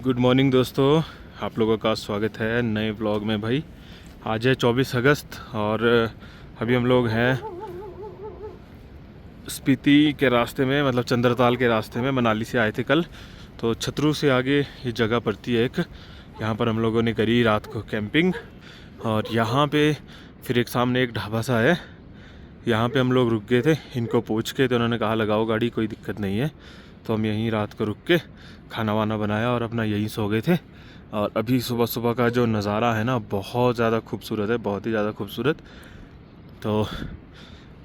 Good morning दोस्तों, आप लोगों का स्वागत है नए व्लॉग में। भाई आज है 24 अगस्त और अभी हम लोग हैं स्पीति के रास्ते में, मतलब चंद्रताल के रास्ते में। मनाली से आए थे कल, तो छतरू से आगे ये जगह पड़ती है एक, यहाँ पर हम लोगों ने करी रात को कैंपिंग। और यहाँ पे फिर एक सामने एक ढाबा सा है, यहाँ पे हम लोग रुक गए थे। इनको पूछ के तो उन्होंने कहा लगाओ गाड़ी, कोई दिक्कत नहीं है। तो हम यहीं रात को रुक के खाना वाना बनाया और अपना यहीं सो गए थे। और अभी सुबह सुबह का जो नज़ारा है ना, बहुत ज़्यादा खूबसूरत है, बहुत ही ज़्यादा खूबसूरत। तो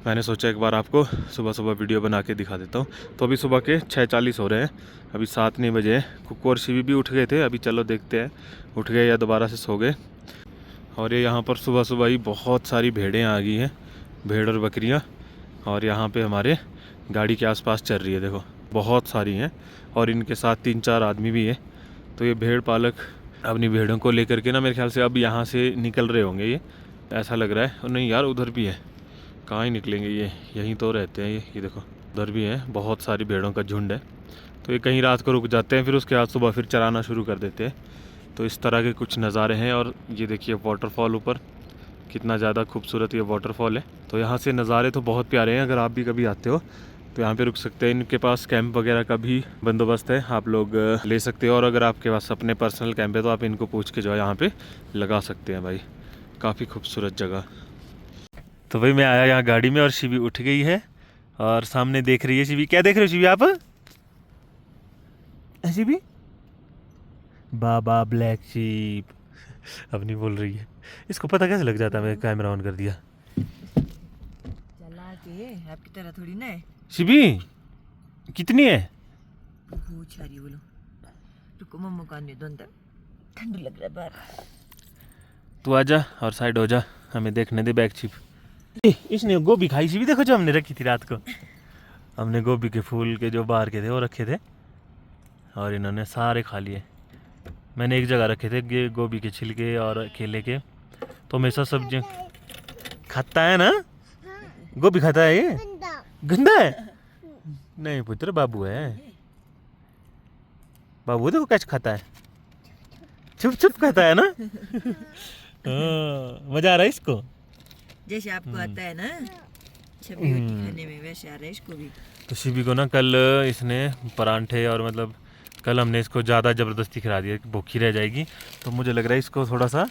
मैंने सोचा एक बार आपको सुबह सुबह वीडियो बना के दिखा देता हूँ। तो अभी सुबह के 6:40 हो रहे हैं, अभी 7 नहीं बजे हैं। कुक्कू और शिवी भी उठ गए थे, अभी चलो देखते हैं उठ गए या दोबारा से सो गए। और ये यहाँ पर सुबह सुबह ही बहुत सारी भेड़ें आ गई हैं, भेड़ और बकरियाँ। और यहाँ पे हमारे गाड़ी के आसपास चल रही है, देखो बहुत सारी हैं। और इनके साथ 3-4 आदमी भी हैं। तो ये भेड़ पालक अपनी भेड़ों को लेकर के ना, मेरे ख्याल से अब यहाँ से निकल रहे होंगे, ये ऐसा लग रहा है। और नहीं यार, उधर भी है, कहाँ ही निकलेंगे ये, यहीं तो रहते हैं ये देखो उधर भी है, बहुत सारी भेड़ों का झुंड है। तो ये कहीं रात को रुक जाते हैं, फिर उसके बाद सुबह फिर चराना शुरू कर देते हैं। तो इस तरह के कुछ नज़ारे हैं। और ये देखिए वाटरफॉल, ऊपर कितना ज़्यादा खूबसूरत ये वाटरफॉल है। तो यहाँ से नज़ारे तो बहुत प्यारे हैं। अगर आप भी कभी आते हो तो यहाँ पे रुक सकते हैं। इनके पास कैंप वगैरह का भी बंदोबस्त है, आप लोग ले सकते हो। और अगर आपके पास अपने पर्सनल कैंप है तो आप इनको पूछ के जो है यहाँ पे लगा सकते हैं। भाई काफ़ी खूबसूरत जगह। तो भाई मैं आया यहाँ गाड़ी में और शिवी उठ गई है और सामने देख रही है। शिवी क्या देख रहे हो शिवी आप? शिवी बाबा ब्लैक शीप अब नहीं बोल रही है। इसको पता कैसे लग जाता है मैं कैमरा ऑन कर दिया। चला के आपकी तरह थोड़ी ना है। शिवी कितनी है? बहुत सारी बोलो। रुको मम्मा को आने दो अंदर, ठंड लग रहा है बाहर। तू आजा और साइड हो जा, हमें देखने दे बैग छिप। इसने गोभी खाई सी भी, देखो जो हमने रखी थी रात को। हमने गोभी के फूल के जो बाहर के थे वो रखे थे और इन्होंने सारे खा लिए। मैंने एक जगह रखे थे गोभी के छिलके और केले के। तो हमेशा सब्जी खाता है ना, गोभी खाता है ये? गंदा है? नहीं पुत्र, बाबू है बाबू, देखो कैसे खाता है, छुप छुप खाता है ना। मजा आ रहा है इसको, जैसे आपको आता है ना छबी रोटी खाने में, वैसे आ रहा है इसको भी। तो शिवी को ना कल इसने परांठे और मतलब कल हमने इसको ज़्यादा ज़बरदस्ती खिला दिया कि भूखी रह जाएगी। तो मुझे लग रहा है इसको थोड़ा सा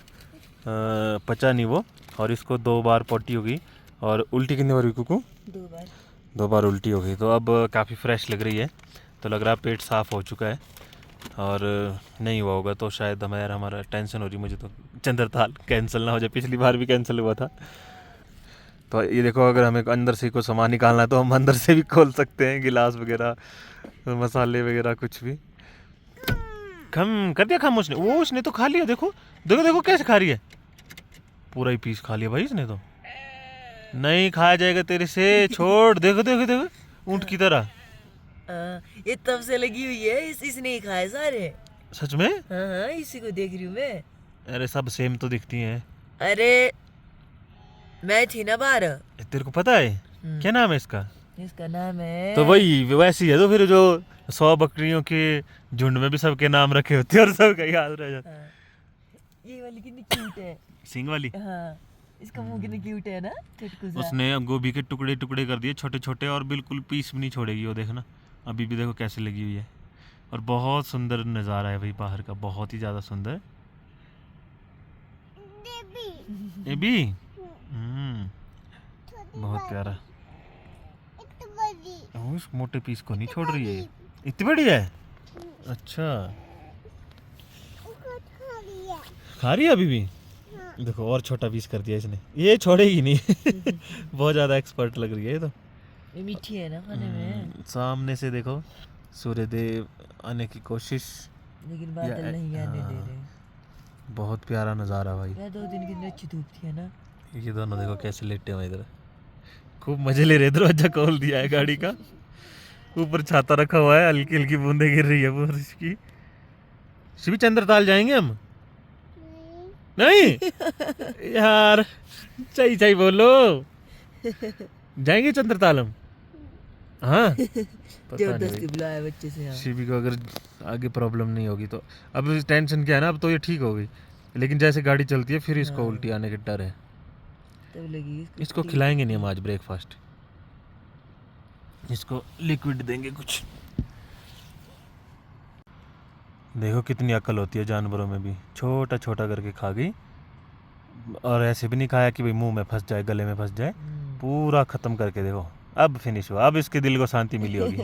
पचा नहीं वो, और इसको 2 बार पोटी हो गई। और उल्टी कितनी बार हुई कुकू? 2 बार उल्टी हो गई। तो अब काफ़ी फ्रेश लग रही है, तो लग रहा है पेट साफ़ हो चुका है। और नहीं हुआ होगा तो शायद हमारा टेंशन हो रही मुझे तो चंद्रताल कैंसिल ना हो जाए, पिछली बार भी कैंसिल हुआ था। तो ये देखो, अगर हमें अंदर से कोई सामान निकालना है तो हम अंदर से भी खोल सकते हैं, गिलास वगैरह, मसाले वगैरह कुछ भी। कम कर दिया खामोश ने, वो उसने तो खा लिया, देखो देखो देखो कैसे खा रही है, पूरा ही पीस खा लिया भाई इसने तो। नहीं खाया जाएगा तेरे से, छोड़, देखो देखो देखो ऊँट की तरह। ये तब से लगी हुई है, इसने ही खाए सारे। सच में? हाँ हाँ, इसी को देख रही हूँ मैं। अरे सब सेम तो दिखती हैं। अरे मैं थी ना बाहर। तेरे को पता है क्या नाम है इसका? इसका नाम है तो वही वैसी है। तो फिर जो 100 बकरियों के झुंड में भी सबके नाम रखे होते हैं और सबका याद रह जाता है। हाँ। ये वाली कितनी क्यूट है, सिंग वाली। हाँ इसका मुंह कितनी क्यूट है ना, चुटकू सा। उसने गोभी के टुकड़े टुकड़े कर दिए छोटे छोटे, और बिल्कुल पीस भी नहीं छोड़ेगी वो, देखना अभी भी देखो कैसे लगी हुई है। और बहुत सुंदर नज़ारा है भाई बाहर का, बहुत ही ज़्यादा सुंदर। ये भी बहुत प्यारा। उस मोटे पीस को नहीं छोड़ रही है ये, इतनी बड़ी है। अच्छा खा रही है अभी भी। देखो और छोटा पीस कर दिया इसने, ये छोड़ेगी नहीं। बहुत ज़्यादा एक्सपर्ट लग रही है ये तो। ये मीठी है ना खाने में। सामने से देखो सूर्यदेव आने की कोशिश, लेकिन बादल नहीं आने दे रहे। बहुत प्यारा नज़ारा भाई। 2 दिन की अच्छी धूप थी है ना। ये दोनों देखो कैसे लेटे हुए इधर, खूब मजे ले रहे। दरवाजा खोल दिया है गाड़ी का, ऊपर छाता रखा हुआ है, हल्की हल्की बूंदे गिर रही है बारिश की। शिवी चंद्रताल जाएंगे हम? नहीं यार, सही सही बोलो, जाएंगे चंद्रताल हम। हाँ पता नहीं जबरदस्ती बुलाया बच्चे से यहाँ। शिवी को अगर आगे प्रॉब्लम नहीं होगी तो। अब टेंशन क्या है ना, अब तो ये ठीक हो गई, लेकिन जैसे गाड़ी चलती है फिर इसको हाँ। उल्टी आने के डर है। तब लगी इसको खिलाएंगे नहीं हम आज ब्रेकफास्ट, इसको लिक्विड देंगे कुछ। देखो कितनी अकल होती है जानवरों में भी, छोटा छोटा करके खा गई, और ऐसे भी नहीं खाया कि भाई मुंह में फंस जाए, गले में फंस जाए, पूरा खत्म करके देखो। अब फिनिश हुआ, अब इसके दिल को शांति मिली होगी।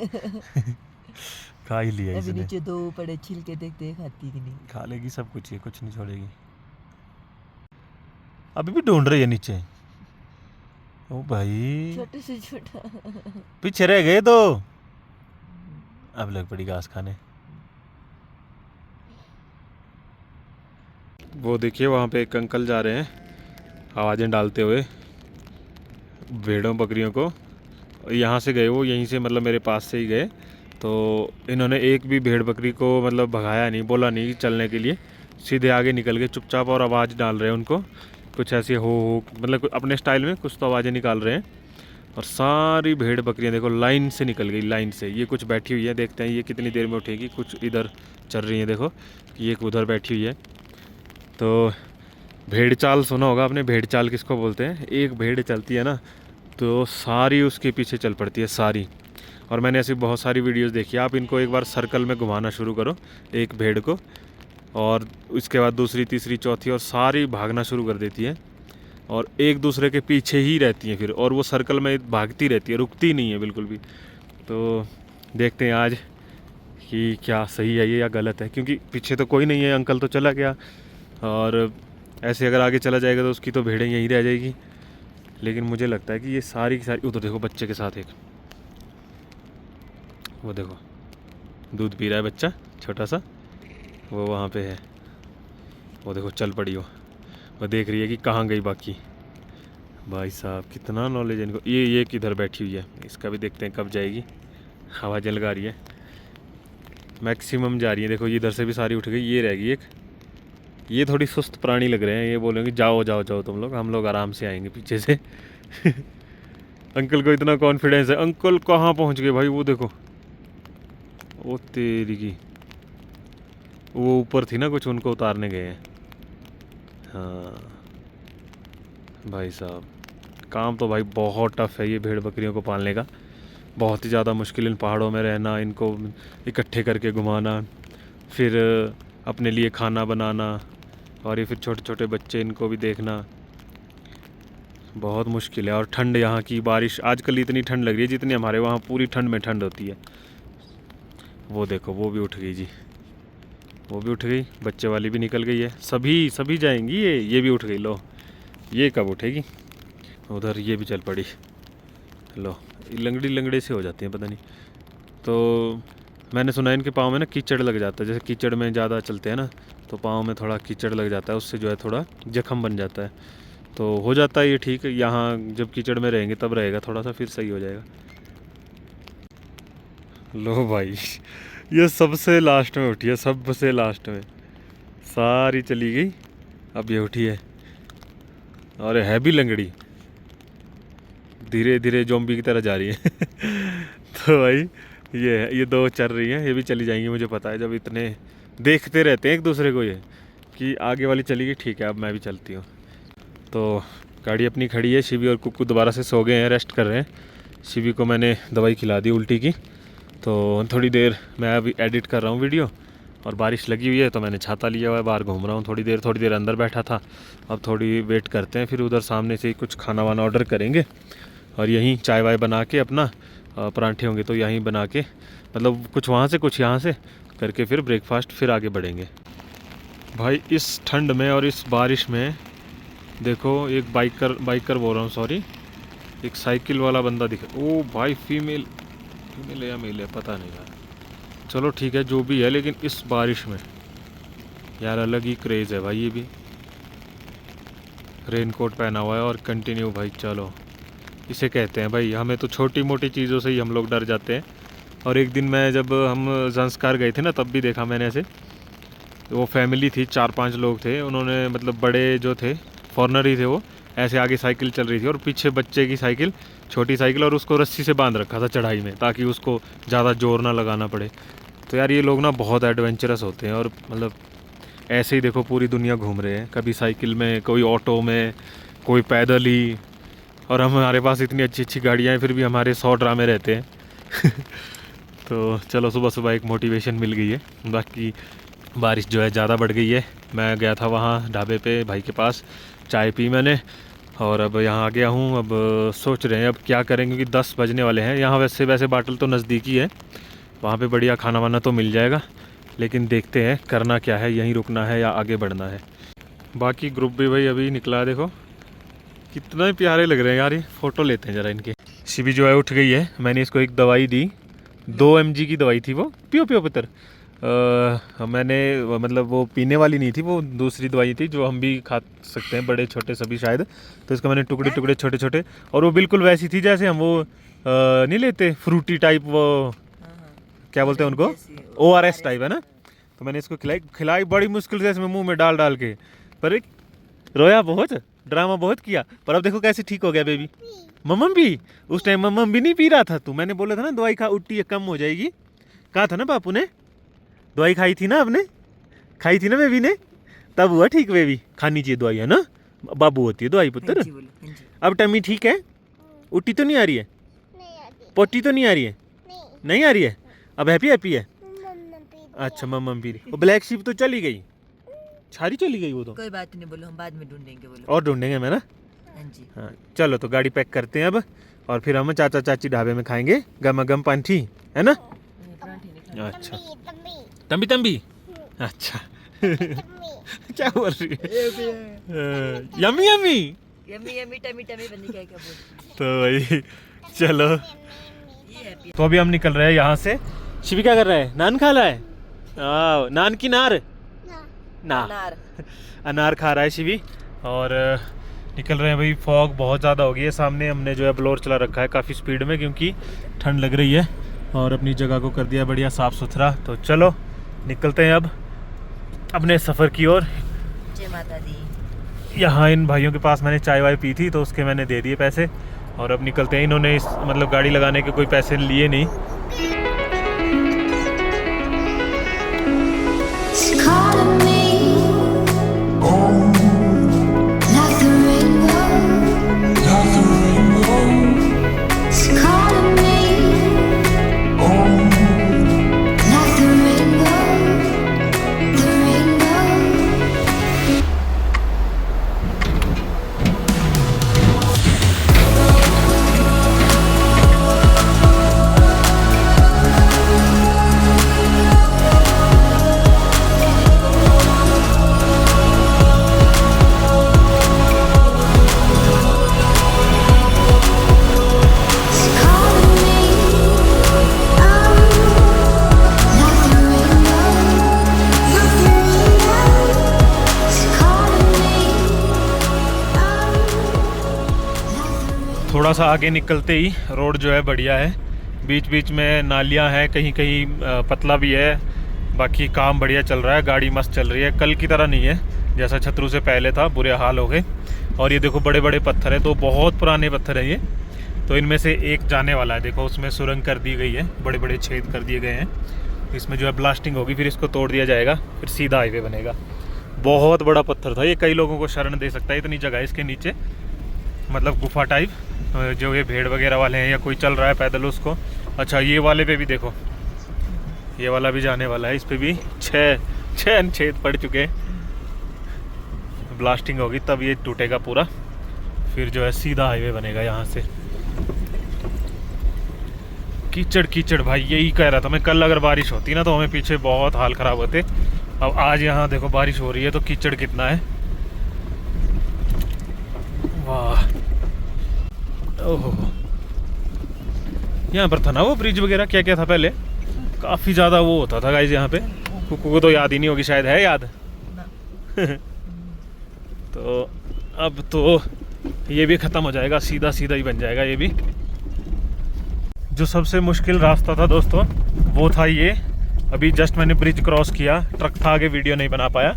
खा ही लिया अभी इसने। नीचे 2 पड़े छिलके, देखते खाती कि नहीं। खा लेगी सब कुछ, ये कुछ नहीं छोड़ेगी। अभी भी ढूंढ रही है नीचे। ओ भाई छोटे से छोटा। पीछे रह गए तो अब लग पड़ी घास खाने। वो देखिए वहाँ पे एक अंकल जा रहे हैं आवाज़ें डालते हुए भेड़ों बकरियों को। यहाँ से गए वो, यहीं से मतलब मेरे पास से ही गए, तो इन्होंने एक भी भेड़ बकरी को मतलब भगाया नहीं, बोला नहीं चलने के लिए, सीधे आगे निकल गए चुपचाप, और आवाज़ डाल रहे हैं उनको कुछ ऐसे हो मतलब अपने स्टाइल में कुछ तो आवाज़ें निकाल रहे हैं। और सारी भेड़ बकरियां देखो लाइन से निकल गई, लाइन से। ये कुछ बैठी हुई है, देखते हैं ये कितनी देर में उठेगी। कुछ इधर चल रही है, देखो ये एक उधर बैठी हुई है। तो भेड़ चाल सुना होगा आपने, भेड़ चाल किसको बोलते हैं? एक भेड़ चलती है ना तो सारी उसके पीछे चल पड़ती है, सारी। और मैंने ऐसी बहुत सारी वीडियोस देखी है। आप इनको एक बार सर्कल में घुमाना शुरू करो एक भेड़ को, और उसके बाद दूसरी तीसरी चौथी, और सारी भागना शुरू कर देती है और एक दूसरे के पीछे ही रहती हैं फिर, और वो सर्कल में भागती रहती है, रुकती नहीं है बिल्कुल भी। तो देखते हैं आज कि क्या सही है ये या गलत है, क्योंकि पीछे तो कोई नहीं है, अंकल तो चला गया, और ऐसे अगर आगे चला जाएगा तो उसकी तो भेड़ें यहीं रह जाएगी। लेकिन मुझे लगता है कि ये सारी की सारी, उधर देखो बच्चे के साथ एक, वो देखो दूध पी रहा है बच्चा छोटा सा, वो वहाँ पे है, वो देखो चल पड़ी वो देख रही है कि कहाँ गई बाकी। भाई साहब कितना नॉलेज है इनको। ये किधर बैठी हुई है, इसका भी देखते हैं कब जाएगी। हवा जलगा रही है, मैक्सिमम जा रही है। देखो इधर से भी सारी उठ गई, ये रह गई एक। ये थोड़ी सुस्त प्राणी लग रहे हैं, ये बोलेंगे जाओ जाओ जाओ तुम लोग, हम लोग आराम से आएंगे पीछे से। अंकल को इतना कॉन्फिडेंस है। अंकल कहाँ पहुँच गए भाई, वो देखो, वो तेरी की, वो ऊपर थी ना कुछ, उनको उतारने गए हैं। हाँ भाई साहब काम तो भाई बहुत टफ है ये भेड़ बकरियों को पालने का, बहुत ही ज़्यादा मुश्किल। इन पहाड़ों में रहना, इनको इकट्ठे करके घुमाना, फिर अपने लिए खाना बनाना, और ये फिर छोटे छोटे बच्चे, इनको भी देखना, बहुत मुश्किल है। और ठंड यहाँ की, बारिश आजकल इतनी ठंड लग रही है जितनी हमारे वहाँ पूरी ठंड में ठंड होती है। वो देखो वो भी उठ गई जी, वो भी उठ गई, बच्चे वाली भी निकल गई है। सभी जाएंगी, ये भी उठ गई। लो ये कब उठेगी? उधर ये भी चल पड़ी। लो लंगड़े से हो जाती हैं पता नहीं। तो मैंने सुना है इनके पाँव में ना कीचड़ लग जाता है, जैसे कीचड़ में ज़्यादा चलते हैं ना तो पाँव में थोड़ा कीचड़ लग जाता है, उससे जो है थोड़ा जख्म बन जाता है। तो हो जाता है ये ठीक, यहाँ जब कीचड़ में रहेंगे तब रहेगा थोड़ा सा, फिर सही हो जाएगा। लो भाई ये सबसे लास्ट में उठी है, सबसे लास्ट में, सारी चली गई, अब ये उठी है। और है भी लंगड़ी, धीरे धीरे जोम्बी की तरह जा रही है। तो भाई ये दो चल रही हैं, ये भी चली जाएंगी मुझे पता है। जब इतने देखते रहते हैं एक दूसरे को, ये कि आगे वाली चली गई ठीक है अब मैं भी चलती हूँ। तो गाड़ी अपनी खड़ी है, शिवी और कुक्कू दोबारा से सो गए हैं, रेस्ट कर रहे हैं। शिवी को मैंने दवाई खिला दी उल्टी की, तो थोड़ी देर मैं अभी एडिट कर रहा हूँ वीडियो, और बारिश लगी हुई है तो मैंने छाता लिया हुआ है, बाहर घूम रहा हूँ। थोड़ी देर अंदर बैठा था, अब थोड़ी वेट करते हैं, फिर उधर सामने से ही कुछ खाना वाना ऑर्डर करेंगे, और यहीं चाय वाय बना के अपना, परांठे होंगे तो यहीं बना के, मतलब कुछ वहाँ से कुछ यहाँ से करके फिर ब्रेकफास्ट, फिर आगे बढ़ेंगे। भाई इस ठंड में और इस बारिश में देखो एक बाइकर बोल रहा हूँ सॉरी, एक साइकिल वाला बंदा दिखा। ओ भाई फीमेल है या मेल है पता नहीं यार, चलो ठीक है जो भी है, लेकिन इस बारिश में यार अलग ही क्रेज़ है भाई। ये भी रेनकोट पहना हुआ है और कंटिन्यू भाई चलो, इसे कहते हैं भाई। हमें तो छोटी मोटी चीज़ों से ही हम लोग डर जाते हैं। और एक दिन मैं जब हम ज़ंस्कार गए थे ना, तब भी देखा मैंने ऐसे, वो फैमिली थी 4-5 लोग थे, उन्होंने मतलब बड़े जो थे फॉरनर ही थे वो, ऐसे आगे साइकिल चल रही थी और पीछे बच्चे की साइकिल छोटी साइकिल, और उसको रस्सी से बांध रखा था चढ़ाई में ताकि उसको ज़्यादा जोर ना लगाना पड़े। तो यार ये लोग ना बहुत एडवेंचरस होते हैं, और मतलब ऐसे ही देखो पूरी दुनिया घूम रहे हैं, कभी साइकिल में, कोई ऑटो में, कोई पैदल ही। और हमारे पास इतनी अच्छी अच्छी गाड़ियाँ हैं, फिर भी हमारे 100 ड्रामे रहते हैं। तो चलो सुबह सुबह एक मोटिवेशन मिल गई है। बाकी बारिश जो है ज़्यादा बढ़ गई है। मैं गया था वहाँ ढाबे पे भाई के पास, चाय पी मैंने, और अब यहाँ आ गया हूँ। अब सोच रहे हैं अब क्या करेंगे, क्योंकि 10 बजने वाले हैं। यहाँ वैसे बाटल तो नज़दीक ही है, वहाँ पे बढ़िया खाना वाना तो मिल जाएगा, लेकिन देखते हैं करना क्या है, यहीं रुकना है या आगे बढ़ना है। बाकी ग्रुप भी भाई अभी निकला है, देखो कितना प्यारे लग रहे हैं यार। ये फ़ोटो लेते हैं ज़रा इनके। शिवी जो है उठ गई है, मैंने इसको एक दवाई दी, 2 mg की दवाई थी वो, पियो पुत्र। मैंने मतलब वो पीने वाली नहीं थी, वो दूसरी दवाई थी जो हम भी खा सकते हैं, बड़े छोटे सभी शायद। तो इसका मैंने टुकड़े टुकड़े छोटे छोटे, और वो बिल्कुल वैसी थी जैसे हम वो नहीं लेते फ्रूटी टाइप, वो क्या बोलते हैं उनको, ORS टाइप है ना। तो मैंने इसको खिलाई बड़ी मुश्किल से इसमें मुंह में डाल के, पर एक रोया बहुत, ड्रामा बहुत किया, पर अब देखो कैसे ठीक हो गया बेबी। मम्म भी उस टाइम मम्म भी नहीं पी रहा था, तू मैंने बोला था ना दवाई खा, उल्टी कम हो जाएगी, कहा था ना बापू ने, दवाई खाई थी ना, आपने खाई थी ना बेबी ने, तब हुआ ठीक। बेबी खानी चाहिए दवाई, है ना, बाबू होती है दवाई पुत्र। अब टमी ठीक है, उल्टी तो नहीं आ रही है, पोटी तो नहीं आ रही है, नहीं आ रही है, अब हैप्पी है। अच्छा मम्म पी रही। वो ब्लैक शिप तो चली गई, छारी चली गई वो तो, कोई बात नहीं, बोलो हम बाद में ढूंढेंगे, बोलो और ढूंढेंगे मैं ना। हाँ जी। हाँ चलो तो गाड़ी पैक करते हैं अब, और फिर हम चाचा चाची ढाबे में खाएंगे गमा गम पांठी, है ना। अच्छा तंबी तंबी, अच्छा क्या बोल रही है, yummy yummy yummy yummy tummy tummy बंदी क्या बोल। तो भाई चलो, तो अभी हम निकल रहे हैं यहाँ से। शिवी क्या कर रहा है, नान खा रहा है, नान की नार ना अनार खा रहा है शिवी। और निकल रहे हैं भाई, फॉग बहुत ज़्यादा हो गई है सामने। हमने जो है ब्लोअर चला रखा है काफ़ी स्पीड में, क्योंकि ठंड लग रही है, और अपनी जगह को कर दिया बढ़िया साफ़ सुथरा। तो चलो निकलते हैं अब अपने सफ़र की ओर। जय माता दी। यहाँ इन भाइयों के पास मैंने चाय वाय पी थी, तो उसके मैंने दे दिए पैसे, और अब निकलते हैं। इन्होंने इस मतलब गाड़ी लगाने के कोई पैसे लिए नहीं। थोड़ा सा आगे निकलते ही रोड जो है बढ़िया है, बीच बीच में नालियाँ हैं, कहीं कहीं पतला भी है। बाकी काम बढ़िया चल रहा है, गाड़ी मस्त चल रही है, कल की तरह नहीं है जैसा छतरू से पहले था, बुरे हाल हो गए। और ये देखो बड़े बड़े पत्थर है, तो बहुत पुराने पत्थर हैं ये। तो इनमें से एक जाने वाला है, देखो उसमें सुरंग कर दी गई है, बड़े बड़े छेद कर दिए गए हैं। इसमें जो है ब्लास्टिंग होगी, फिर इसको तोड़ दिया जाएगा, फिर सीधा हाईवे बनेगा। बहुत बड़ा पत्थर था ये, कई लोगों को शरण दे सकता है, इतनी जगह है इसके नीचे, मतलब गुफा टाइप, जो ये भेड़ वगैरह वाले हैं या कोई चल रहा है पैदल उसको। अच्छा ये वाले पे भी देखो, ये वाला भी जाने वाला है, इस पे भी छः छेद पड़ चुके हैं। ब्लास्टिंग होगी तब ये टूटेगा पूरा, फिर जो है सीधा हाईवे बनेगा यहाँ से। कीचड़ कीचड़ भाई, यही कह रहा था मैं, कल अगर बारिश होती ना तो हमें पीछे बहुत हाल ख़राब होते। अब आज यहाँ देखो बारिश हो रही है तो कीचड़ कितना है, वाह। ओहो, यहाँ पर था ना वो ब्रिज वगैरह, क्या क्या था पहले, काफ़ी ज़्यादा वो होता था गाइस यहाँ पे। कुकू को तो याद ही नहीं होगी शायद, है याद? तो अब तो ये भी ख़त्म हो जाएगा, सीधा सीधा ही बन जाएगा ये भी। जो सबसे मुश्किल रास्ता था दोस्तों वो था ये, अभी जस्ट मैंने ब्रिज क्रॉस किया, ट्रक था आगे, वीडियो नहीं बना पाया,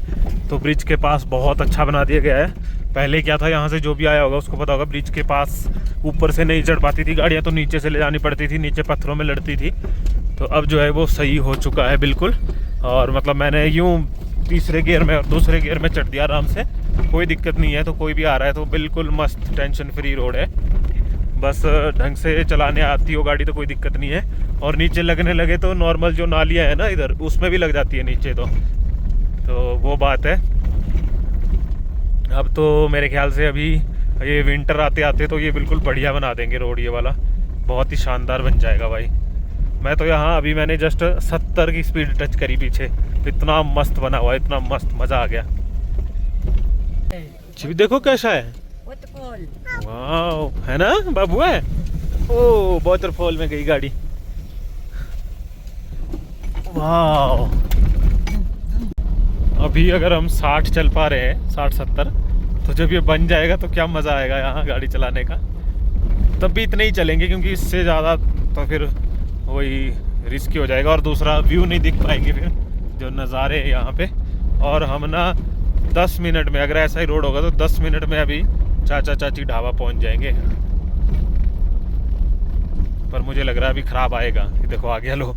तो ब्रिज के पास बहुत अच्छा बना दिया गया है। पहले क्या था, यहाँ से जो भी आया होगा उसको पता होगा, ब्रिज के पास ऊपर से नहीं चढ़ पाती थी गाड़ियाँ, तो नीचे से ले जानी पड़ती थी, नीचे पत्थरों में लड़ती थी। तो अब जो है वो सही हो चुका है बिल्कुल। और मतलब मैंने यूँ तीसरे गियर में और दूसरे गियर में चढ़ दिया आराम से, कोई दिक्कत नहीं है। तो कोई भी आ रहा है तो बिल्कुल मस्त टेंशन फ्री रोड है, बस ढंग से चलाने आती हो गाड़ी तो कोई दिक्कत नहीं है। और नीचे लगने लगे तो नॉर्मल जो नालियाँ हैं ना इधर, उसमें भी लग जाती है नीचे, तो वो बात है। अब तो मेरे ख्याल से अभी ये विंटर आते आते तो ये बिल्कुल बढ़िया बना देंगे रोड, ये वाला बहुत ही शानदार बन जाएगा भाई। मैं तो यहाँ अभी मैंने जस्ट 70 की स्पीड टच करी पीछे, इतना मस्त बना हुआ है, इतना मस्त, मज़ा आ गया। देखो कैसा है, वाह, है ना बाबू है। ओ वाटरफॉल में गई गाड़ी, वाह। अभी अगर हम 60 चल पा रहे हैं, 60-70, तो जब ये बन जाएगा तो क्या मज़ा आएगा यहाँ गाड़ी चलाने का। तब भी इतने ही चलेंगे क्योंकि इससे ज़्यादा तो फिर वही रिस्की हो जाएगा, और दूसरा व्यू नहीं दिख पाएंगे फिर जो नज़ारे हैं यहाँ पे। और हम ना 10 मिनट में, अगर ऐसा ही रोड होगा तो 10 मिनट में अभी चाचा चाची ढाबा पहुँच जाएंगे। पर मुझे लग रहा है अभी ख़राब आएगा, ये देखो आ गया लो।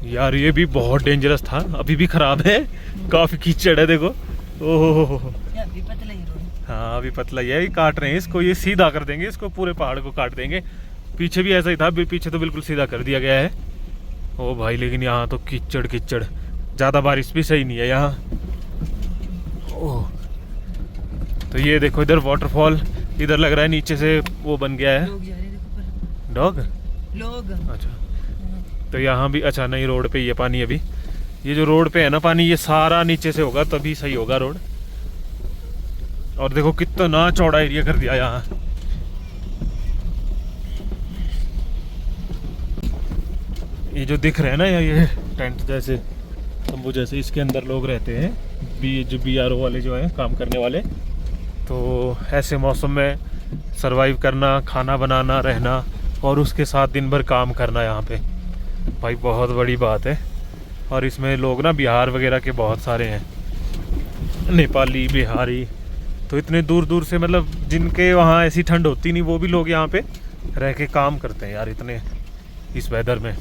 यार ये भी बहुत डेंजरस था, अभी भी ख़राब है, काफ़ी कीचड़ है देखो। ओहो हाँ अभी पतला ही है, ये काट रहे हैं इसको, ये सीधा कर देंगे इसको, पूरे पहाड़ को काट देंगे। पीछे भी ऐसा ही था, पीछे तो बिल्कुल सीधा कर दिया गया है। ओ भाई लेकिन यहाँ तो कीचड़ कीचड़, ज़्यादा बारिश भी सही नहीं है यहाँ। ओह तो ये देखो इधर वाटरफॉल, इधर लग रहा है नीचे से वो बन गया है। डॉग लोग, अच्छा तो यहाँ भी, अच्छा नहीं रोड पे ये पानी, अभी ये जो रोड पे है ना पानी, ये सारा नीचे से होगा तभी सही होगा रोड। और देखो कितना चौड़ा एरिया कर दिया यहाँ। ये जो दिख रहे हैं ना ये टेंट जैसे, तंबू जैसे, इसके अंदर लोग रहते हैं, जो BRO वाले जो हैं काम करने वाले। तो ऐसे मौसम में सरवाइव करना, खाना बनाना, रहना, और उसके साथ दिन भर काम करना यहाँ पे भाई बहुत बड़ी बात है। और इसमें लोग ना बिहार वगैरह के बहुत सारे हैं, नेपाली, बिहारी, तो इतने दूर दूर से, मतलब जिनके वहाँ ऐसी ठंड होती नहीं, वो भी लोग यहाँ पे रह के काम करते हैं यार इतने इस वेदर में।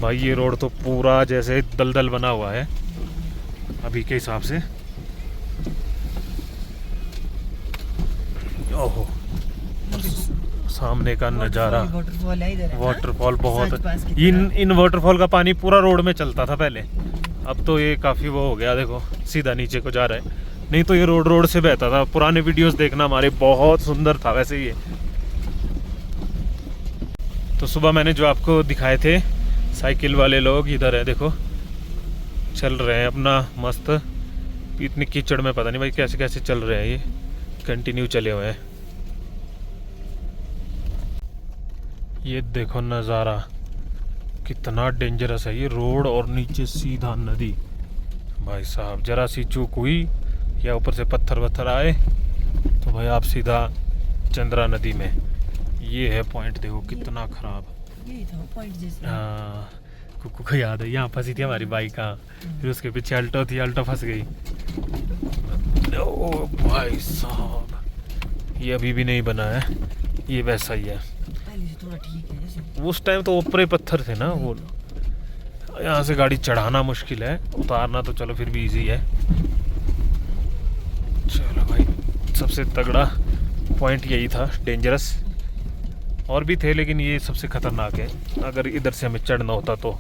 भाई ये रोड तो पूरा जैसे दलदल बना हुआ है अभी के हिसाब से। ओहो सामने का नज़ारा, वाटरफॉल बहुत, इन वाटरफॉल का पानी पूरा रोड में चलता था पहले, अब तो ये काफ़ी वो हो गया, देखो सीधा नीचे को जा रहा है, नहीं तो ये रोड से बहता था। पुराने वीडियोस देखना हमारे, बहुत सुंदर था वैसे ये। तो सुबह मैंने जो आपको दिखाए थे साइकिल वाले लोग, इधर है देखो, चल रहे हैं अपना मस्त। इतनी कीचड़ में पता नहीं भाई कैसे कैसे चल रहे हैं, ये कंटिन्यू चले हुए हैं। ये देखो नज़ारा कितना डेंजरस है ये रोड, और नीचे सीधा नदी। भाई साहब जरा सी चूक हुई या ऊपर से पत्थर वत्थर आए तो भाई आप सीधा चंद्रा नदी में। ये है पॉइंट, देखो कितना खराब। यही था पॉइंट जैसे। हाँ कुकू को याद है, यहाँ फंसी थी हमारी बाइक, हाँ फिर उसके पीछे अल्टो थी, अल्टो फंस गई। ओ भाई साहब ये अभी भी नहीं बना है, ये वैसा ही है, पहले से थोड़ा ठीक है जैसे। उस टाइम तो ऊपर पत्थर थे ना वो, यहाँ से गाड़ी चढ़ाना मुश्किल है, उतारना तो चलो फिर भी इजी है। चलो भाई सबसे तगड़ा पॉइंट यही था, डेंजरस और भी थे लेकिन ये सबसे खतरनाक है अगर इधर से हमें चढ़ना होता तो।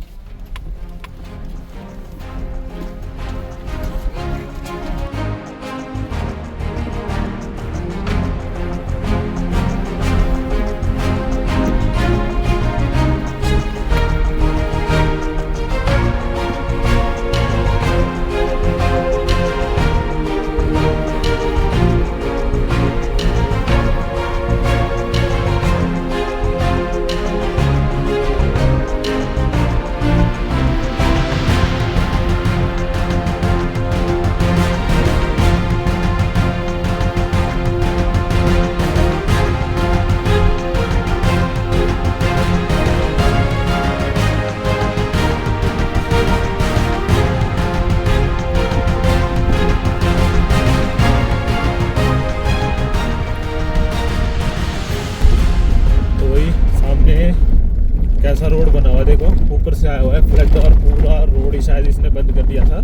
शायद इसने बंद कर दिया था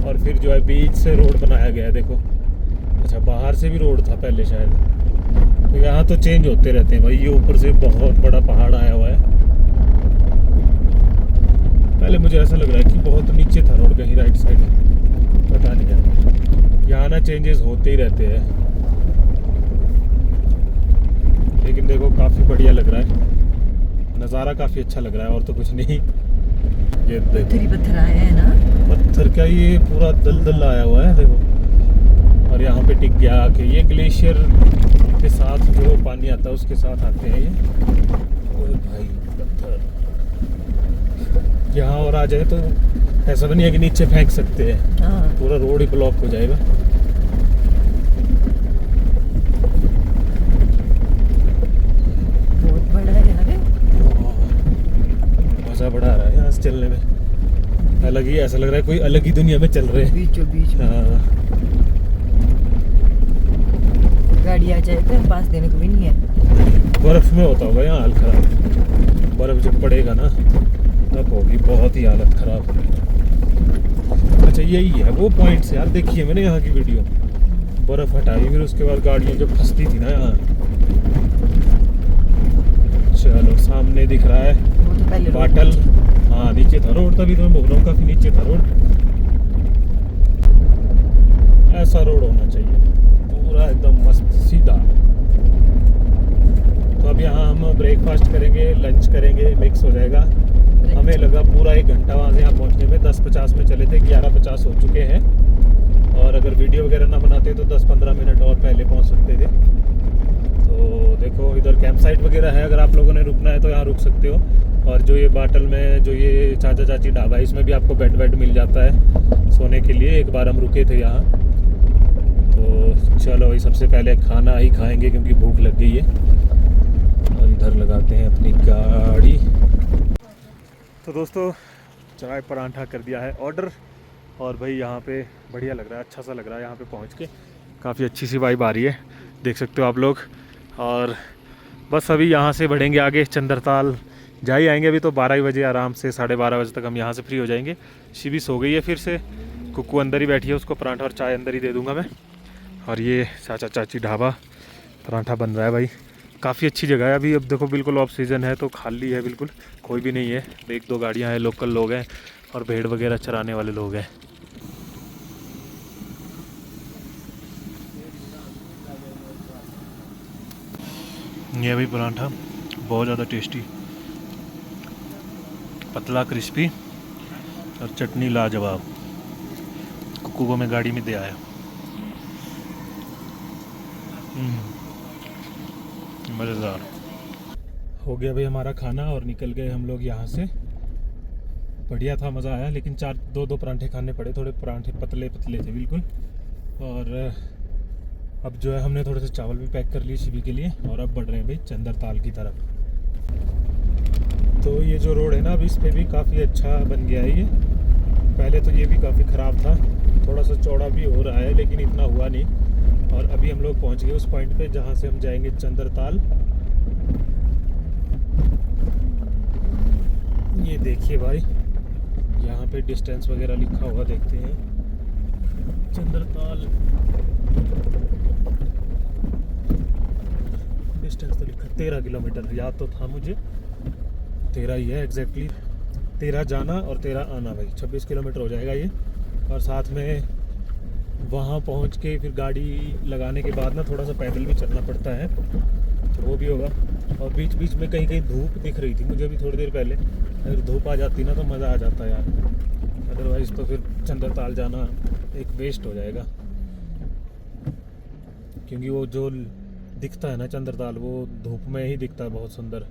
और फिर जो है बीच से रोड बनाया गया है। देखो, अच्छा बाहर से भी रोड था पहले शायद। तो यहाँ तो चेंज होते रहते हैं भाई। ये ऊपर से बहुत बड़ा पहाड़ आया हुआ है। पहले मुझे ऐसा लग रहा है कि बहुत नीचे था रोड, कहीं राइट साइड, पता नहीं है। यहाँ ना चेंजेस होते ही रहते हैं। लेकिन देखो काफ़ी बढ़िया लग रहा है, नज़ारा काफ़ी अच्छा लग रहा है और तो कुछ नहीं। ये पत्थर ही पत्थर आया है ना, पत्थर क्या, ये पूरा दलदल आया हुआ है देखो। और यहाँ पे टिक गया आके। ये ग्लेशियर के साथ जो पानी आता है उसके साथ आते हैं ये। ओए भाई पत्थर यहाँ और आ जाए तो ऐसा भी नहीं है कि नीचे फेंक सकते हैं। हाँ। पूरा रोड ही ब्लॉक हो जाएगा। बहुत बड़ा है यार। मज़ा बड़ा आ रहा है यहाँ से चलने में। अलग ही, ऐसा लग रहा है कोई अलग ही दुनिया में चल रहे हैं। बीचों बीच में। हाँ। गाड़ी आ जाए तो पास देने को भी नहीं है। बर्फ में होता होगा यहाँ हाल खराब। बर्फ जब पड़ेगा ना तब होगी बहुत ही हालत खराब। अच्छा यही है वो पॉइंट्स यार, देखिए मैंने यहाँ की वीडियो। बर्फ हटाई फिर उसके बाद गाड़ियाँ जब फंसती थी ना यहाँ। चलो सामने दिख रहा है वो तो पहले बाटल। हाँ नीचे था रोड, तभी तो मैं बोल रहा हूँ काफ़ी नीचे था रोड। ऐसा रोड होना चाहिए पूरा एकदम मस्त सीधा। तो अब यहाँ हम ब्रेकफास्ट करेंगे, लंच करेंगे, मिक्स हो जाएगा। हमें लगा पूरा 1 घंटा वहाँ से यहाँ पहुँचने में। 10:50 में चले थे, 11:50 हो चुके हैं। और अगर वीडियो वगैरह ना बनाते तो 10-15 मिनट और पहले पहुँच सकते थे। तो देखो इधर कैंप साइट वगैरह है, अगर आप लोगों ने रुकना है तो यहाँ रुक सकते हो। और जो ये बाटल में जो ये चाचा चाची ढाबा है, इसमें भी आपको बेड मिल जाता है सोने के लिए। एक बार हम रुके थे यहाँ। तो चलो भाई सबसे पहले खाना ही खाएंगे क्योंकि भूख लग गई है। और इधर लगाते हैं अपनी गाड़ी। तो दोस्तों चाय परांठा कर दिया है ऑर्डर। और भाई यहाँ पे बढ़िया लग रहा है, अच्छा सा लग रहा है यहाँ पे पहुँच के। काफ़ी अच्छी सी वाइब आ रही है, देख सकते हो आप लोग। और बस अभी यहाँ से बढ़ेंगे आगे, चंद्रताल जा ही आएंगे। अभी तो 12 बजे आराम से, 12:30 बजे तक हम यहाँ से फ्री हो जाएंगे। शिवी सो गई है फिर से, कुक्कू अंदर ही बैठी है, उसको परांठा और चाय अंदर ही दे दूँगा मैं। और ये चाचा चाची ढाबा परांठा बन रहा है भाई। काफ़ी अच्छी जगह है। अभी अब देखो बिल्कुल ऑफ सीज़न है तो खाली है, बिल्कुल कोई भी नहीं है। 1-2 गाड़ियाँ हैं, लोकल लोग हैं और भेड़ वगैरह चराने वाले लोग हैं। ये भाई परांठा बहुत ज़्यादा टेस्टी, पतला क्रिस्पी और चटनी लाजवाब। कुक्कू को मैं गाड़ी में दे आया। मज़ेदार हो गया भाई हमारा खाना और निकल गए हम लोग यहाँ से। बढ़िया था, मज़ा आया। लेकिन 2 परांठे खाने पड़े, थोड़े परांठे पतले पतले थे बिल्कुल। और अब जो है हमने थोड़े से चावल भी पैक कर लिए शिवी के लिए। और अब बढ़ रहे हैं भाई चंद्रताल की तरफ। तो ये जो रोड है ना, अब इस पर भी काफ़ी अच्छा बन गया है ये। पहले तो ये भी काफ़ी ख़राब था, थोड़ा सा चौड़ा भी हो रहा है लेकिन इतना हुआ नहीं। और अभी हम लोग पहुंच गए उस पॉइंट पे जहां से हम जाएंगे चंद्रताल। ये देखिए भाई, यहाँ पे डिस्टेंस वगैरह लिखा हुआ, देखते हैं चंद्रताल डिस्टेंस तो लिखा 13 किलोमीटर। याद तो था मुझे 13 ही है एग्जैक्टली। 13 जाना और 13 आना भाई, 26 किलोमीटर हो जाएगा ये। और साथ में वहाँ पहुँच के फिर गाड़ी लगाने के बाद ना थोड़ा सा पैदल भी चलना पड़ता है, तो वो भी होगा। और बीच बीच में कहीं कहीं धूप दिख रही थी मुझे भी थोड़ी देर पहले। अगर धूप आ जाती ना तो मज़ा आ जाता यार, अदरवाइज़ तो फिर चंद्रताल जाना एक वेस्ट हो जाएगा। क्योंकि वो जो दिखता है ना चंद्रताल, वो धूप में ही दिखता है बहुत सुंदर।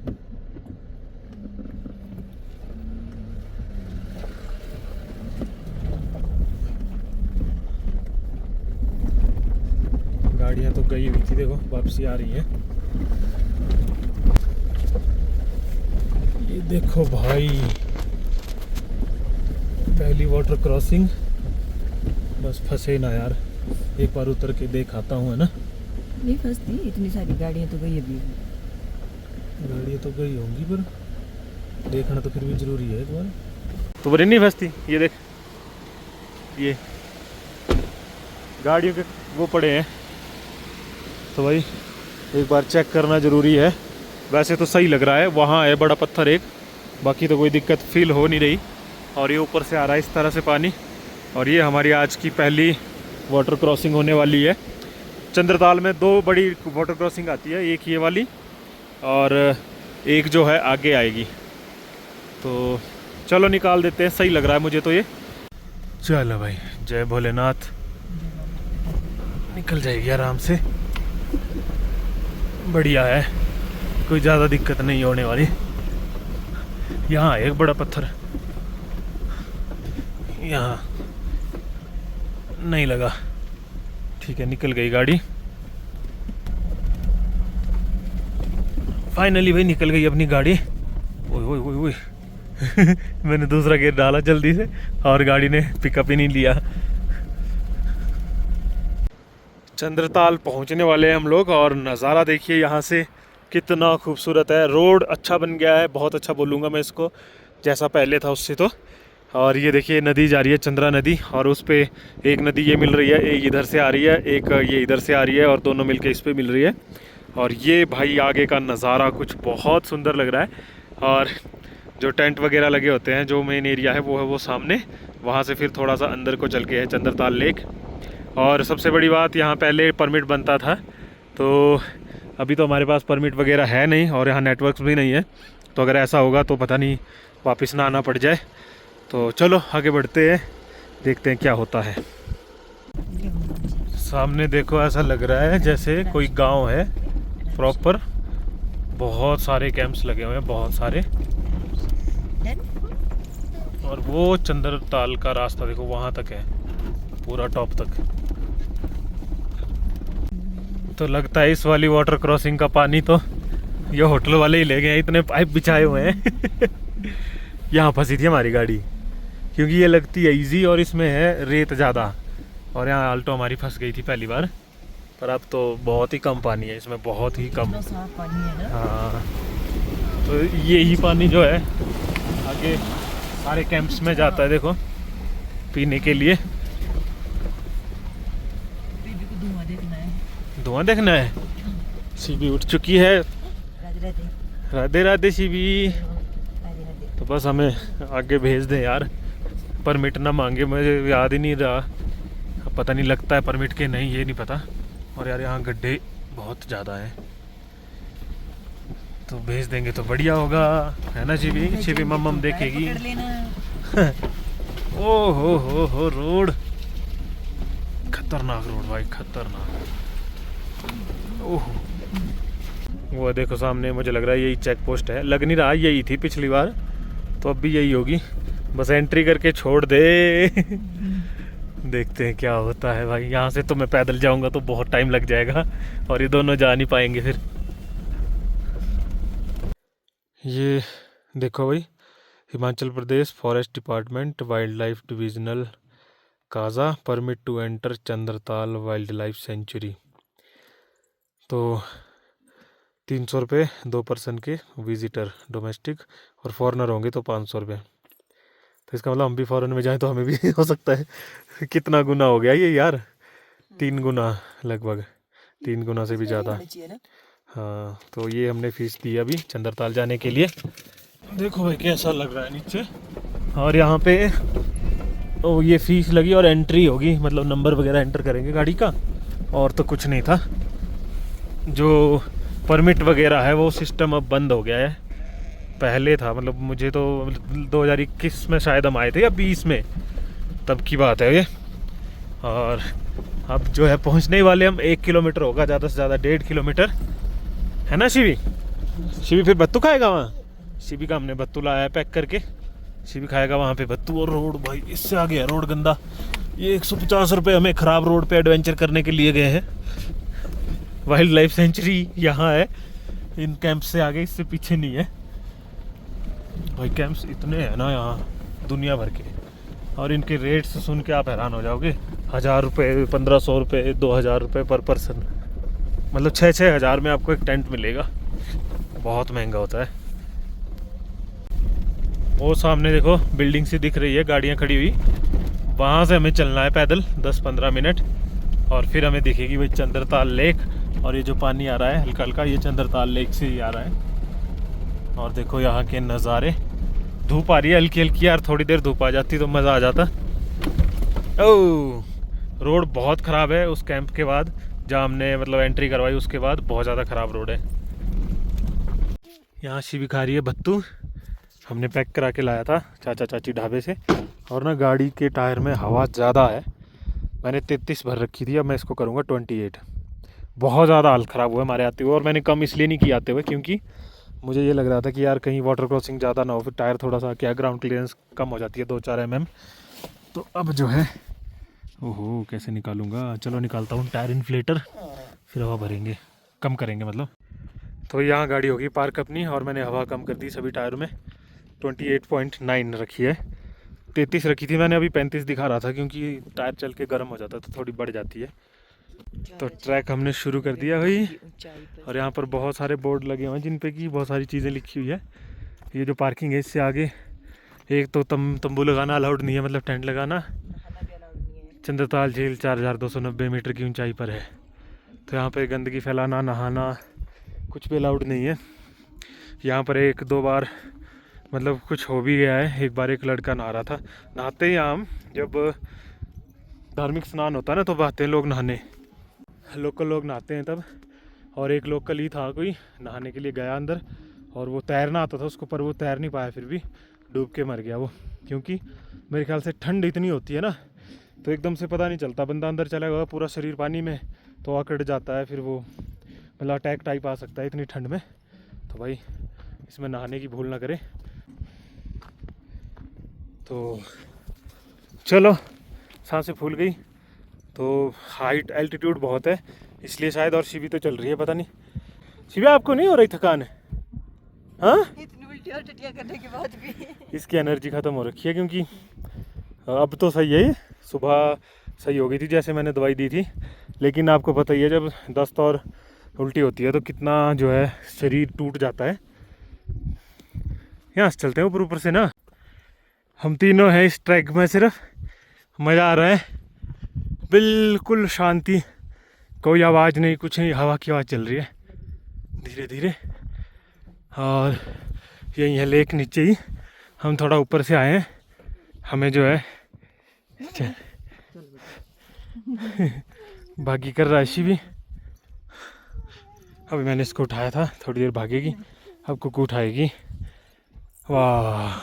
गाड़ियाँ तो गई हुई थी, देखो वापसी आ रही है। ये देखो भाई, पहली वाटर क्रॉसिंग। बस फंसे ना यार, एक बार उतर के देख आता हूँ, है ना। नहीं फंसती, इतनी सारी गाड़ियाँ तो गई अभी। गाड़ियाँ तो गई होंगी पर देखना तो फिर भी ज़रूरी है एक बार। तो बड़ी नहीं फंसती। ये देख, ये गाड़ियों के वो पड़े हैं, तो भाई एक बार चेक करना ज़रूरी है। वैसे तो सही लग रहा है, वहाँ है बड़ा पत्थर एक, बाकी तो कोई दिक्कत फील हो नहीं रही। और ये ऊपर से आ रहा है इस तरह से पानी। और ये हमारी आज की पहली वाटर क्रॉसिंग होने वाली है। चंद्रताल में 2 बड़ी वाटर क्रॉसिंग आती है, एक ये वाली और एक जो है आगे आएगी। तो चलो निकाल देते हैं, सही लग रहा है मुझे तो ये। चलो भाई, जय भोलेनाथ। निकल जाएगी आराम से, बढ़िया है, कोई ज़्यादा दिक्कत नहीं होने वाली। यहाँ एक बड़ा पत्थर, यहाँ नहीं लगा, ठीक है, निकल गई गाड़ी। फाइनली भाई निकल गई अपनी गाड़ी। ओए ओए ओए ओए मैंने दूसरा गेयर डाला जल्दी से और गाड़ी ने पिकअप ही नहीं लिया। चंद्रताल पहुंचने वाले हैं हम लोग और नज़ारा देखिए यहाँ से कितना खूबसूरत है। रोड अच्छा बन गया है, बहुत अच्छा बोलूँगा मैं इसको, जैसा पहले था उससे तो। और ये देखिए नदी जा रही है, चंद्रा नदी, और उस पे एक नदी ये मिल रही है, एक इधर से आ रही है, एक ये इधर से आ रही है, और दोनों मिलके इस पे मिल रही है। और ये भाई आगे का नज़ारा कुछ बहुत सुंदर लग रहा है। और जो टेंट वगैरह लगे होते हैं, जो मेन एरिया है वो है वो सामने, वहाँ से फिर थोड़ा सा अंदर को चल के है चंद्रताल लेक। और सबसे बड़ी बात, यहाँ पहले परमिट बनता था, तो अभी तो हमारे पास परमिट वगैरह है नहीं और यहाँ नेटवर्क भी नहीं है। तो अगर ऐसा होगा तो पता नहीं वापस ना आना पड़ जाए। तो चलो आगे बढ़ते हैं, देखते हैं क्या होता है। सामने देखो, ऐसा लग रहा है जैसे कोई गांव है प्रॉपर। बहुत सारे कैंप्स लगे हुए हैं, बहुत सारे। और वो चंद्रताल का रास्ता देखो, वहाँ तक है, पूरा टॉप तक। तो लगता है इस वाली वाटर क्रॉसिंग का पानी तो ये होटल वाले ही ले गए, इतने पाइप बिछाए हुए हैं यहाँ फंसी थी हमारी गाड़ी, क्योंकि ये लगती है इजी और इसमें है रेत ज़्यादा। और यहाँ आल्टो हमारी फंस गई थी पहली बार, पर अब तो बहुत ही कम पानी है इसमें, बहुत ही कम। साफ पानी है ना। हाँ, तो यही पानी जो है आगे सारे कैंप्स में जाता है, देखो पीने के लिए। बेबी को धुआं देखना है। धुआं देखना है। शिबी उठ चुकी है। राधे राधे। राधे राधे शिबी। राधे राधे। तो बस हमें आगे भेज दें यार, परमिट ना मांगे, मुझे याद ही नहीं रहा, पता नहीं लगता है परमिट के नहीं, ये नहीं पता। और यार यहाँ गड्ढे बहुत ज़्यादा है, तो भेज देंगे तो बढ़िया होगा, है ना शिबी? शिबी मम्म देखेगी। ओ हो रोड, खतरनाक रोड भाई, खतरनाक। ओह, वो देखो सामने, मुझे लग रहा है यही चेक पोस्ट है, लग नहीं रहा यही थी पिछली बार, तो अब भी यही होगी, बस एंट्री करके छोड़ दे देखते हैं क्या होता है भाई। यहाँ से तो मैं पैदल जाऊंगा तो बहुत टाइम लग जाएगा और ये दोनों जा नहीं पाएंगे फिर। ये देखो भाई, Himachal Pradesh forest department wild life divisional Kaza permit to enter Chandratal wild life sanctuary. तो 300 रुपये 2 पर्सन के विजिटर, डोमेस्टिक, और फॉरेनर होंगे तो 500 रुपये। तो इसका मतलब हम भी फॉरेन में जाएं तो हमें भी हो सकता है। कितना गुना हो गया ये यार, 3 गुना, लगभग 3 गुना से भी ज़्यादा। हाँ, तो ये हमने फीस दी अभी चंद्रताल जाने के लिए। देखो भाई कैसा लग रहा है नीचे। और यहाँ पे ये फीस लगी और एंट्री होगी, मतलब नंबर वगैरह एंटर करेंगे गाड़ी का, और तो कुछ नहीं था। जो परमिट वगैरह है वो सिस्टम अब बंद हो गया है, पहले था, मतलब मुझे तो 2021 में शायद हम आए थे या 20 में, तब की बात है ये। और अब जो है पहुंचने ही वाले हम, 1 किलोमीटर होगा ज़्यादा से ज़्यादा, 1.5 किलोमीटर, है ना शिवी? शिवी फिर बत्तू खाएगा वहाँ, शिवी का हमने बत्तू लाया है पैक करके, शिवी खाएगा वहाँ पे बत्तू। और रोड भाई इससे आगे है रोड गंदा, ये 150 रुपये हमें ख़राब रोड पे एडवेंचर करने के लिए गए हैं। वाइल्ड लाइफ सेंचुरी यहाँ है, इन कैंप से आगे, इससे पीछे नहीं है भाई। कैंप्स इतने हैं ना यहाँ दुनिया भर के, और इनके रेट्स सुन के आप हैरान हो जाओगे। 1000 रुपये, 1500 रुपये, 2000 रुपये पर पर्सन, मतलब 6-6 हज़ार में आपको एक टेंट मिलेगा। बहुत महंगा होता है। वो सामने देखो बिल्डिंग सी दिख रही है, गाड़ियाँ खड़ी हुई, वहाँ से हमें चलना है पैदल 10-15 मिनट और फिर हमें दिखेगी भाई चंद्रताल लेक। और ये जो पानी आ रहा है हल्का हल्का, ये चंद्रताल लेक से ही आ रहा है। और देखो यहाँ के नज़ारे, धूप आ रही है हल्की हल्की यार, थोड़ी देर धूप आ जाती तो मज़ा आ जाता। ओह, रोड बहुत ख़राब है उस कैंप के बाद, जहाँ हमने मतलब एंट्री करवाई उसके बाद बहुत ज़्यादा ख़राब रोड है। यहाँ शिवी खा रही है भत्तू, हमने पैक करा के लाया था चाचा चाची ढाबे से। और ना गाड़ी के टायर में हवा ज़्यादा है, मैंने 33 भर रखी थी, अब मैं इसको करूँगा 28। बहुत ज़्यादा हाल ख़राब हुआ हमारे आते हुए, और मैंने कम इसलिए नहीं किया आते हुए क्योंकि मुझे ये लग रहा था कि यार कहीं वाटर क्रॉसिंग ज़्यादा ना हो, फिर टायर थोड़ा सा क्या ग्राउंड क्लियरेंस कम हो जाती है 2-4 mm। तो अब जो है ओहो कैसे निकालूंगा, चलो निकालता हूँ टायर इन्फ्लेटर, फिर हवा भरेंगे, कम करेंगे मतलब। तो यहाँ गाड़ी होगी पार्क अपनी, और मैंने हवा कम कर दी सभी टायरों में, 28.9 रखी है, 33 रखी थी मैंने, अभी 35 दिखा रहा था क्योंकि टायर चल के गर्म हो जाता है तो थोड़ी बढ़ जाती है। तो ट्रैक हमने शुरू कर दिया भाई, और यहाँ पर बहुत सारे बोर्ड लगे हुए हैं जिन पे कि बहुत सारी चीज़ें लिखी हुई है। ये जो पार्किंग है इससे आगे एक तो तंबू लगाना अलाउड नहीं है, मतलब टेंट लगाना। चंद्रताल झील 4290 मीटर की ऊंचाई पर है, तो यहाँ पे गंदगी फैलाना, नहाना कुछ भी अलाउड नहीं है। यहाँ पर 1-2 बार मतलब कुछ हो भी गया है। एक बार एक लड़का नहा रहा था, नहाते ही हम जब धार्मिक स्नान होता है ना तो आते हैं लोग नहाने, लोकल लोग नहाते हैं तब। और एक लोकल ही था कोई नहाने के लिए गया अंदर, और वो तैरना आता था उसको, पर वो तैर नहीं पाया, फिर भी डूब के मर गया वो, क्योंकि मेरे ख्याल से ठंड इतनी होती है ना तो एकदम से पता नहीं चलता, बंदा अंदर चला गया पूरा शरीर पानी में तो अकड़ जाता है, फिर वो मतलब अटैक टाइप आ सकता है इतनी ठंड में। तो भाई इसमें नहाने की भूल ना करें। तो चलो सांसें फूल गई, तो हाइट एल्टीट्यूड बहुत है इसलिए शायद, और शिवी तो चल रही है, पता नहीं शिवी आपको नहीं हो रही थकान है? हाँ, इतनी उल्टी और टटिया करने के बाद भी इसकी एनर्जी ख़त्म हो रखी है, क्योंकि अब तो सही है, सुबह सही हो गई थी जैसे मैंने दवाई दी थी, लेकिन आपको पता ही है जब दस्त और उल्टी होती है तो कितना जो है शरीर टूट जाता है। यहाँ से चलते हैं ऊपर ऊपर से ना, हम तीनों हैं इस ट्रैक में, सिर्फ मज़ा आ रहा है, बिल्कुल शांति, कोई आवाज़ नहीं, कुछ नहीं, हवा की आवाज़ चल रही है धीरे धीरे। और यही है लेक नीचे ही, हम थोड़ा ऊपर से आए हैं, हमें जो है भागी कर रहा है शिवी। अभी मैंने इसको उठाया था, थोड़ी देर भागेगी, अब कुकू उठाएगी। वाह,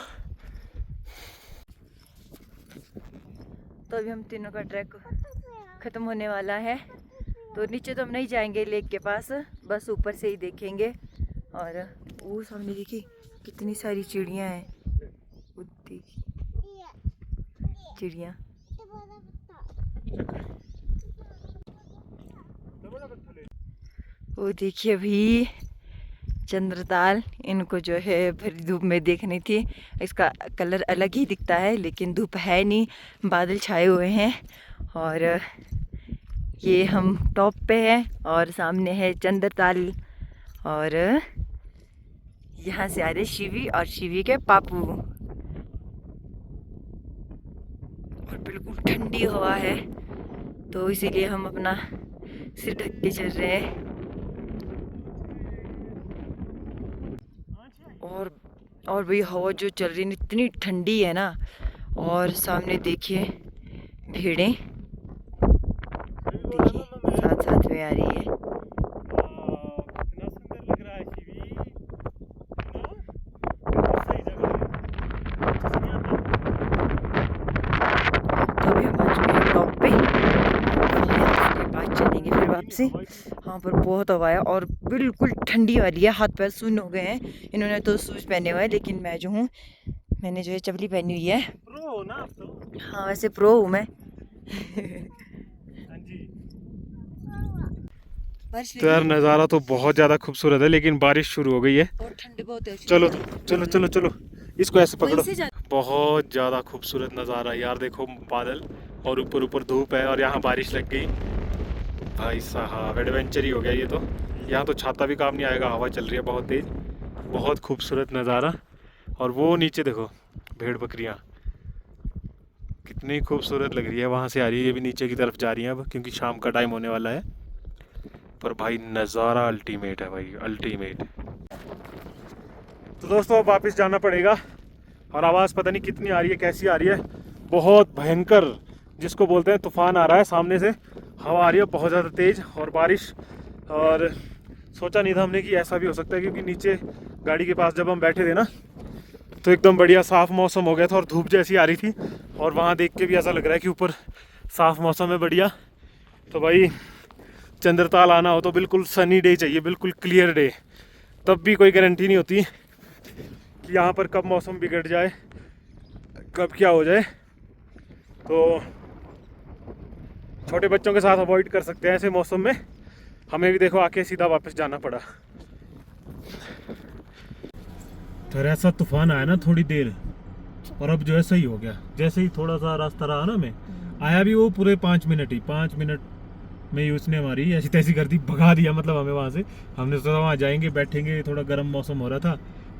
तो अभी हम तीनों का ट्रैक ख़त्म होने वाला है, तो नीचे तो हम नहीं जाएंगे लेक के पास, बस ऊपर से ही देखेंगे। और वो सामने देखिए कितनी सारी चिड़ियाँ हैं, वो देखिए चिड़ियाँ। वो देखिए अभी चंद्रताल, इनको जो है भरी धूप में देखनी थी, इसका कलर अलग ही दिखता है लेकिन धूप है नहीं, बादल छाए हुए हैं। और ये हम टॉप पे हैं और सामने है चंद्रताल, और यहाँ से आ रहे शिवी और शिवी के पापू, और बिल्कुल ठंडी हवा है तो इसीलिए हम अपना सिर ढक के चल रहे हैं। और भाई हवा जो चल रही है इतनी ठंडी है ना, और सामने देखिए भीड़ें देखिए साथ साथ में आ रही है। तो अभी हम आ चुके हैं टॉप पे, उसके बाद चलेंगे फिर वापसी। वहाँ पर बहुत हवा है और बिल्कुल ठंडी वाली है, हाथ पैर सून हो गए हैं। इन्होंने तो शूज़ पहने हुए हैं, लेकिन मैं जो हूँ, मैंने जो है चपली पहनी हुई है। प्रो हो ना आप तो? हाँ वैसे प्रो हूँ मैं। तो यार नज़ारा तो बहुत ज़्यादा खूबसूरत है, लेकिन बारिश शुरू हो गई है और ठंड बहुत है। चलो चलो चलो चलो, इसको ऐसे पकड़ो। बहुत ज़्यादा खूबसूरत नज़ारा यार, देखो बादल और ऊपर ऊपर धूप है, और यहाँ बारिश लग गई। भाई साहब एडवेंचर ही हो गया ये तो। यहाँ तो छाता भी काम नहीं आएगा, हवा चल रही है बहुत तेज़, बहुत खूबसूरत नज़ारा। और वो नीचे देखो भेड़ बकरियाँ कितनी खूबसूरत लग रही है। वहाँ से आ रही है, ये भी नीचे की तरफ जा रही हैं अब, क्योंकि शाम का टाइम होने वाला है। पर भाई नज़ारा अल्टीमेट है भाई, अल्टीमेट। तो दोस्तों अब वापस जाना पड़ेगा। और आवाज़ पता नहीं कितनी आ रही है, कैसी आ रही है, बहुत भयंकर, जिसको बोलते हैं तूफान आ रहा है सामने से। हवा आ रही है बहुत ज़्यादा तेज़ और बारिश। और सोचा नहीं था हमने कि ऐसा भी हो सकता है, क्योंकि नीचे गाड़ी के पास जब हम बैठे थे ना, तो एकदम बढ़िया साफ़ मौसम हो गया था और धूप जैसी आ रही थी। और वहाँ देख के भी ऐसा लग रहा है कि ऊपर साफ़ मौसम है बढ़िया। तो भाई चंद्रताल आना हो तो बिल्कुल सनी डे चाहिए, बिल्कुल क्लियर डे। तब भी कोई गारंटी नहीं होती कि यहाँ पर कब मौसम बिगड़ जाए, कब क्या हो जाए। तो छोटे बच्चों के साथ अवॉइड कर सकते हैं ऐसे मौसम में। हमें भी देखो आके सीधा वापस जाना पड़ा। तो ऐसा तूफान आया ना थोड़ी देर, और अब जो है सही हो गया। जैसे ही थोड़ा सा रास्ता रहा ना, मैं आया भी वो पूरे 5 मिनट ही, 5 मिनट में ही उसने हमारी ऐसी तैसी कर दी, भगा दिया मतलब हमें वहाँ से। हमने सोचा वहाँ जाएंगे, बैठेंगे, थोड़ा गर्म मौसम हो रहा था,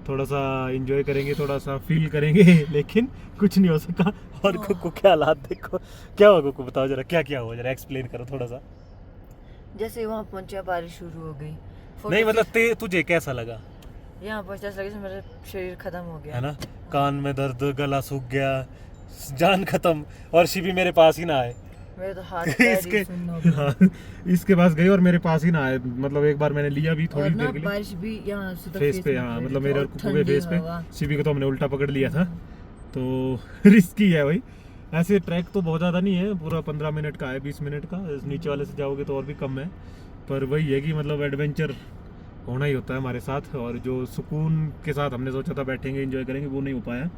थोड़ा सा एंजॉय करेंगे, थोड़ा सा फील करेंगे, लेकिन कुछ नहीं हो सका। और कुकू के हालात देखो, क्या हुआ कुकू, बताओ जरा क्या क्या हुआ, जरा एक्सप्लेन करो थोड़ा सा। जैसे वहाँ पहुंचा बारिश शुरू हो गई। नहीं मतलब तुझे कैसा लगा? यहाँ पहुंचा ऐसा लगा मेरा शरीर खत्म हो गया है ना, कान में दर्द, गला सूख गया, जान खत्म। और शिवी मेरे पास ही ना आए, मेरे तो हाथ हाँ, इसके पास गई और मेरे पास ही ना आए। मतलब एक बार मैंने लिया भी थोड़ी देर के लिए, बारिश भी यहाँ फेस पे, हाँ मतलब मेरे और कुकू के फेस पे। शिवी को तो हमने उल्टा पकड़ लिया था। तो रिस्की है भाई। ऐसे ट्रैक तो बहुत ज़्यादा नहीं है, पूरा 15 मिनट का है, 20 मिनट का। नीचे वाले से जाओगे तो और भी कम है। पर वही है कि मतलब एडवेंचर होना ही होता है हमारे साथ। और जो सुकून के साथ हमने सोचा था बैठेंगे एंजॉय करेंगे, वो नहीं हो पाया।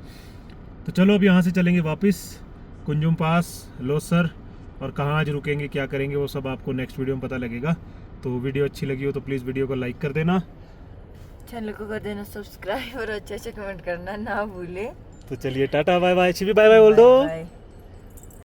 तो चलो अब यहाँ से चलेंगे वापस कुंजुम पास, लोसर, और कहाँ आज रुकेंगे, क्या करेंगे, वो सब आपको नेक्स्ट वीडियो में पता लगेगा। तो वीडियो अच्छी लगी हो तो प्लीज़ वीडियो को लाइक कर देना, चैनल को कर देना सब्सक्राइब, और अच्छे अच्छे कमेंट करना ना भूले। तो चलिए tata bye bye. Shivi bye bye बोल दो। बाय।